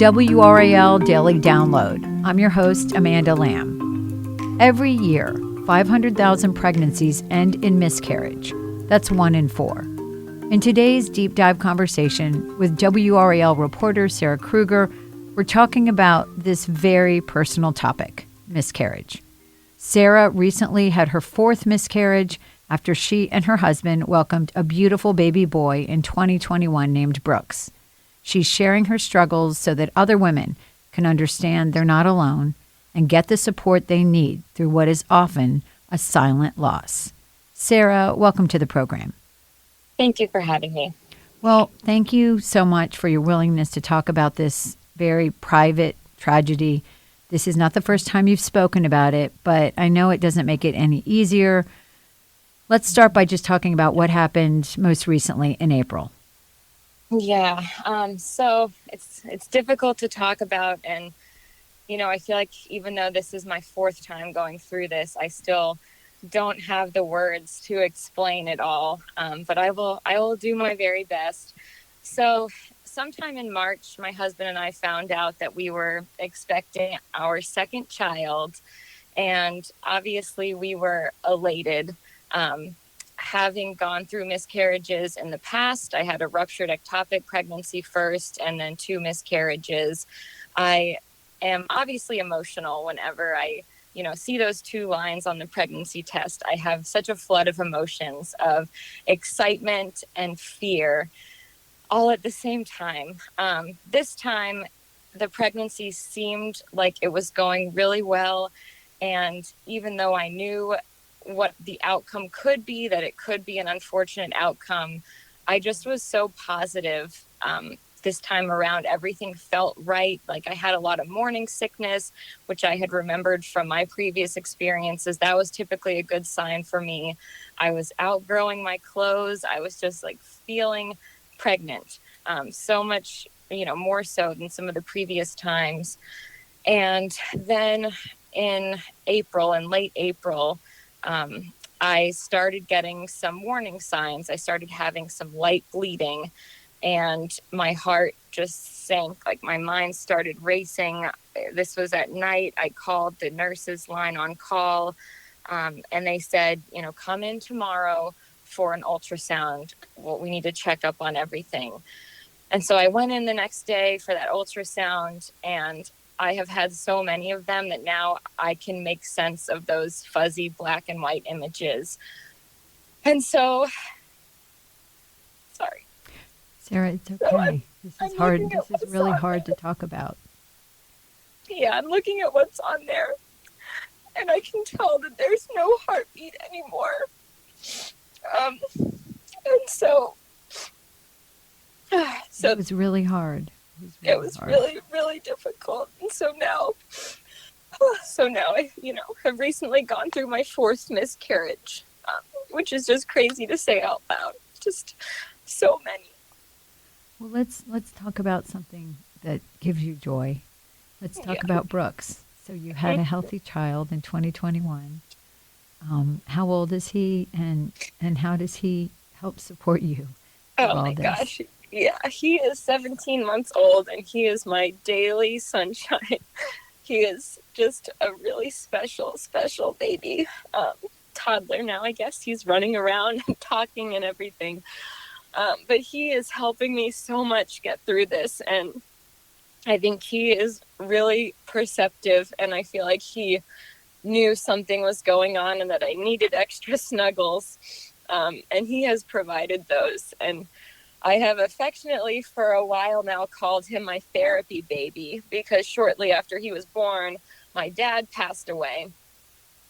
WRAL Daily Download. I'm your host, Amanda Lamb. Every year, 500,000 pregnancies end in miscarriage. That's 1 in 4. In today's deep dive conversation with WRAL reporter Sarah Krueger, we're talking about this very personal topic, miscarriage. Sarah recently had her 4th miscarriage after she and her husband welcomed a beautiful baby boy in 2021 named Brooks. She's sharing her struggles so that other women can understand they're not alone and get the support they need through what is often a silent loss. Sarah, welcome to the program. Thank you for having me. Well, thank you so much for your willingness to talk about this very private tragedy. This is not the first time you've spoken about it, but I know it doesn't make it any easier. Let's start by just talking about what happened most recently in April. Yeah, so it's difficult to talk about, and I feel like even though this is my 4th time going through this, I still don't have the words to explain it all. But I will do my very best. So sometime in March, my husband and I found out that we were expecting our 2nd child, and obviously we were elated. Having gone through miscarriages in the past, I had a ruptured ectopic pregnancy first and then 2 miscarriages. I am obviously emotional whenever I, see those 2 lines on the pregnancy test. I have such a flood of emotions of excitement and fear all at the same time. This time, the pregnancy seemed like it was going really well. And even though I knew what the outcome could be, that it could be an unfortunate outcome, I just was so positive. This time around, everything felt right. Like I had a lot of morning sickness, which I had remembered from my previous experiences. That was typically a good sign for me. I was outgrowing my clothes. I was just like feeling pregnant, so much, more so than some of the previous times. And then in late April, I started getting some warning signs. I started having some light bleeding, and my heart just sank. Like my mind started racing. This was at night. I called the nurses line on call, and they said, come in tomorrow for an ultrasound. Well, we need to check up on everything. And so I went in the next day for that ultrasound, and I have had so many of them that now I can make sense of those fuzzy black and white images. And so, sorry. Sarah, it's okay. This is hard. This is really hard to talk about. Yeah, I'm looking at what's on there, and I can tell that there's no heartbeat anymore. And so it was really hard. It was really, really difficult. And so now I, have recently gone through my 4th miscarriage, which is just crazy to say out loud. Just so many. Well, let's talk about something that gives you joy. Let's talk about Brooks. So you had a healthy child in 2021. How old is he, and how does he help support you? Oh my gosh. Yeah, he is 17 months old, and he is my daily sunshine. He is just a really special, special baby. Toddler now, I guess. He's running around and talking and everything. But he is helping me so much get through this, and I think he is really perceptive, and I feel like he knew something was going on and that I needed extra snuggles, and he has provided those. And I have affectionately for a while now called him my therapy baby, because shortly after he was born, my dad passed away,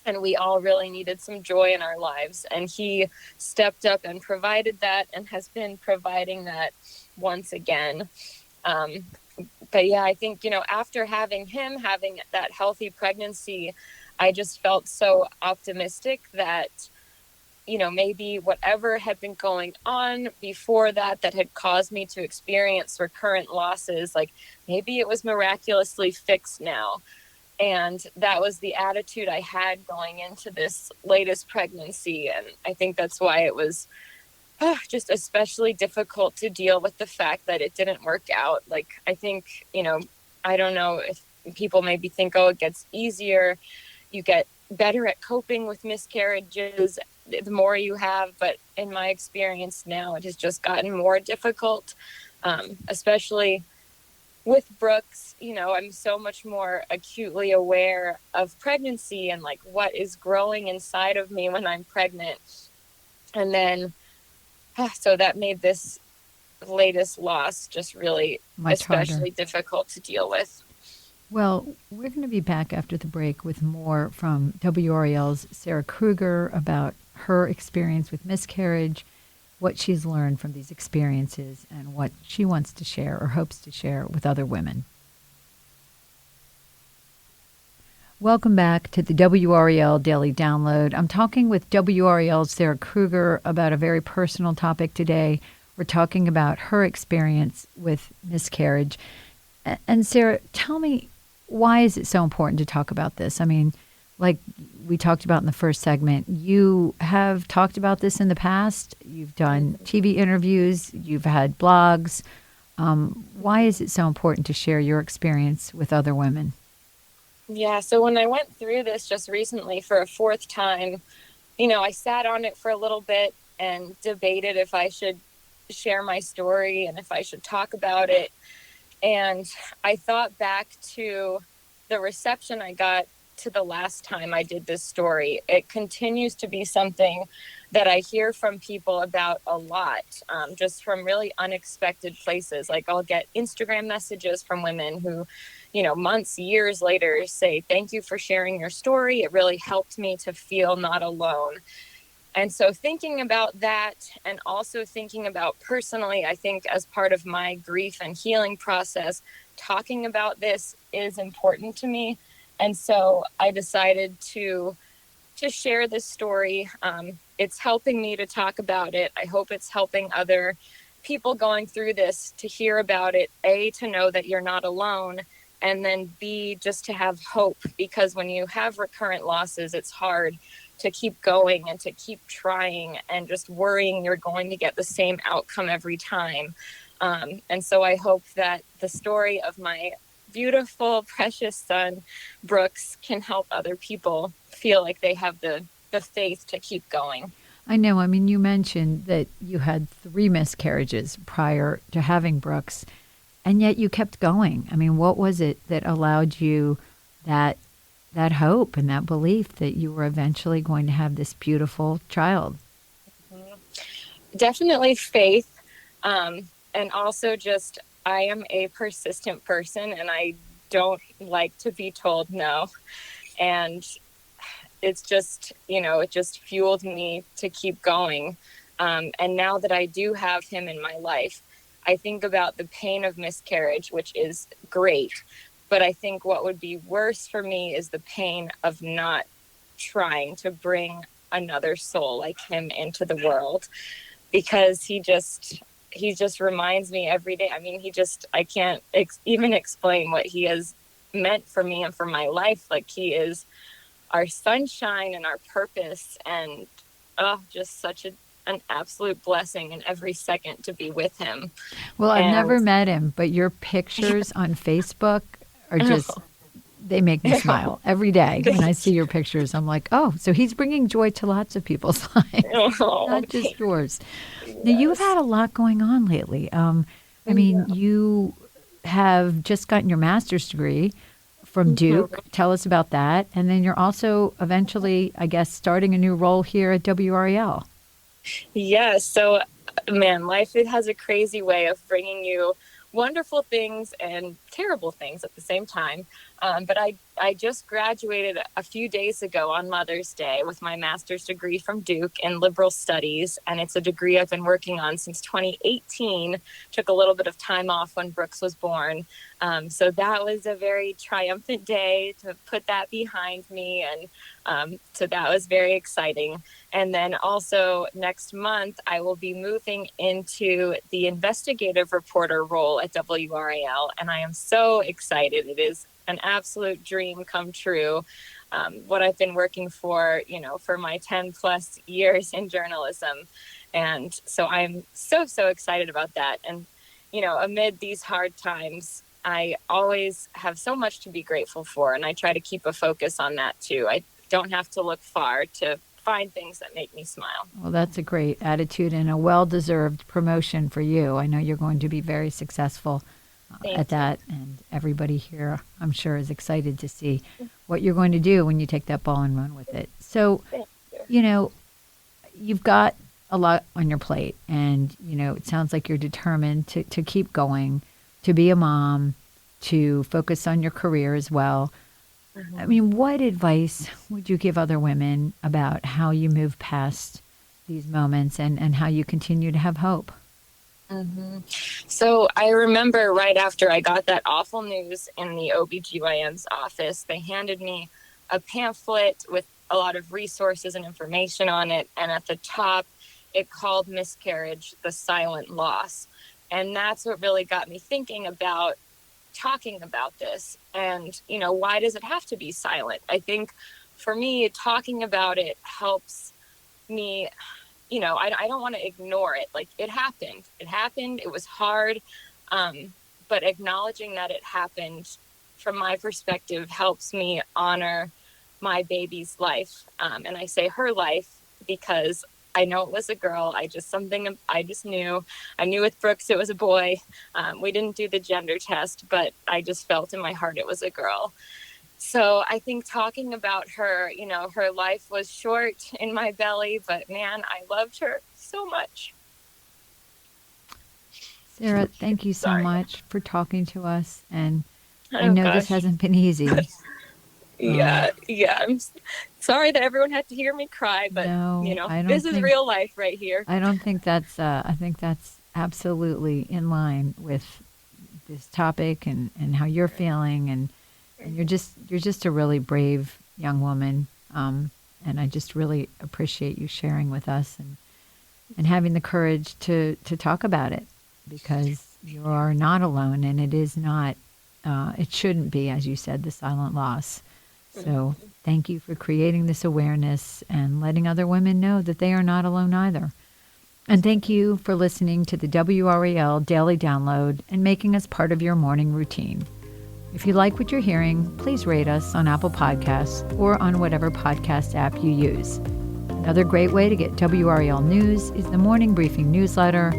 and we all really needed some joy in our lives. And he stepped up and provided that, and has been providing that once again. But yeah, I think, after having that healthy pregnancy, I just felt so optimistic that, maybe whatever had been going on before that had caused me to experience recurrent losses, like maybe it was miraculously fixed now. And that was the attitude I had going into this latest pregnancy. And I think that's why it was just especially difficult to deal with the fact that it didn't work out. Like, I think, I don't know if people maybe think, oh, it gets easier. You get better at coping with miscarriages the more you have. But in my experience now, it has just gotten more difficult, especially with Brooks. I'm so much more acutely aware of pregnancy and like what is growing inside of me when I'm pregnant. And then, so that made this latest loss just really Much harder. especially difficult to deal with. Well, we're going to be back after the break with more from WRAL's Sarah Krueger about her experience with miscarriage, what she's learned from these experiences, and what she wants to share or hopes to share with other women. Welcome back to the WRAL Daily Download. I'm talking with WRAL's Sarah Krueger about a very personal topic today. We're talking about her experience with miscarriage. And Sarah, tell me, why is it so important to talk about this? I mean, like we talked about in the first segment, you have talked about this in the past. You've done TV interviews, you've had blogs. Why is it so important to share your experience with other women? Yeah, so when I went through this just recently for a fourth time, I sat on it for a little bit and debated if I should share my story and if I should talk about it. And I thought back to the reception I got to the last time I did this story. It continues to be something that I hear from people about a lot, just from really unexpected places. Like I'll get Instagram messages from women who, months, years later say, thank you for sharing your story. It really helped me to feel not alone. And so thinking about that and also thinking about personally, I think as part of my grief and healing process, talking about this is important to me. And so I decided to share this story. It's helping me to talk about it. I hope it's helping other people going through this to hear about it, A, to know that you're not alone, and then B, just to have hope, because when you have recurrent losses, it's hard to keep going and to keep trying and just worrying you're going to get the same outcome every time. And so I hope that the story of my beautiful, precious son, Brooks, can help other people feel like they have the faith to keep going. I know. I mean, you mentioned that you had 3 miscarriages prior to having Brooks, and yet you kept going. I mean, what was it that allowed you that hope and that belief that you were eventually going to have this beautiful child? Definitely faith, and also just I am a persistent person, and I don't like to be told no. And it's just, it just fueled me to keep going. And now that I do have him in my life, I think about the pain of miscarriage, which is great. But I think what would be worse for me is the pain of not trying to bring another soul like him into the world, because he just reminds me every day. I mean, I can't even explain what he has meant for me and for my life. Like, he is our sunshine and our purpose, and just such an absolute blessing in every second to be with him. Well, I've And never met him, but your pictures on Facebook are just, they make me smile every day. When I see your pictures, I'm like, oh, so he's bringing joy to lots of people's lives, not just yours. Yes. Now, you've had a lot going on lately. I mean, you have just gotten your master's degree from Duke. Tell us about that. And then you're also eventually, I guess, starting a new role here at WRAL. Yes. So, man, life, it has a crazy way of bringing you wonderful things and terrible things at the same time. But I just graduated a few days ago on Mother's Day with my master's degree from Duke in liberal studies. And it's a degree I've been working on since 2018. Took a little bit of time off when Brooks was born. So that was a very triumphant day to put that behind me. And so that was very exciting. And then also next month, I will be moving into the investigative reporter role at WRAL. And I am so excited. It is an absolute dream come true. What I've been working for, for my 10 plus years in journalism. And so I'm so excited about that. And, amid these hard times, I always have so much to be grateful for, and I try to keep a focus on that too. I don't have to look far to find things that make me smile. Well, that's a great attitude and a well-deserved promotion for you. I know you're going to be very successful at that, and everybody here, I'm sure, is excited to see what you're going to do when you take that ball and run with it. So, you know, you've got a lot on your plate, and, you know, it sounds like you're determined to keep going, to be a mom, to focus on your career as well. I mean, what advice would you give other women about how you move past these moments and how you continue to have hope? So I remember right after I got that awful news in the OBGYN's office, they handed me a pamphlet with a lot of resources and information on it. And at the top, it called miscarriage the silent loss. And that's what really got me thinking about talking about this. And, you know, why does it have to be silent? I think for me, talking about it helps me, you know, I don't want to ignore it. Like, it happened. It was hard. But acknowledging that it happened, from my perspective, helps me honor my baby's life. And I say her life because I know it was a girl. I just knew. I knew with Brooks it was a boy. We didn't do the gender test, but I just felt in my heart it was a girl. So I think talking about her, you know, her life was short in my belly, but man, I loved her so much. Sarah, thank you so much for talking to us. And I know this hasn't been easy. Yeah. I'm sorry that everyone had to hear me cry, but no, you know, this is real life right here. I don't think that's, I think that's absolutely in line with this topic and how you're feeling. And you're just a really brave young woman. And I just really appreciate you sharing with us and having the courage to talk about it, because you are not alone, and it is not, it shouldn't be, as you said, the silent loss. So thank you for creating this awareness and letting other women know that they are not alone either. And thank you for listening to the WRAL Daily Download and making us part of your morning routine. If you like what you're hearing, please rate us on Apple Podcasts or on whatever podcast app you use. Another great way to get WRAL news is the Morning Briefing newsletter.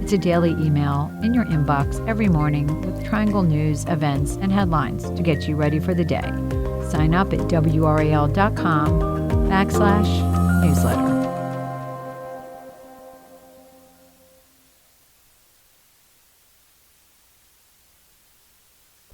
It's a daily email in your inbox every morning with Triangle news, events, and headlines to get you ready for the day. Sign up at WRAL.com/newsletter.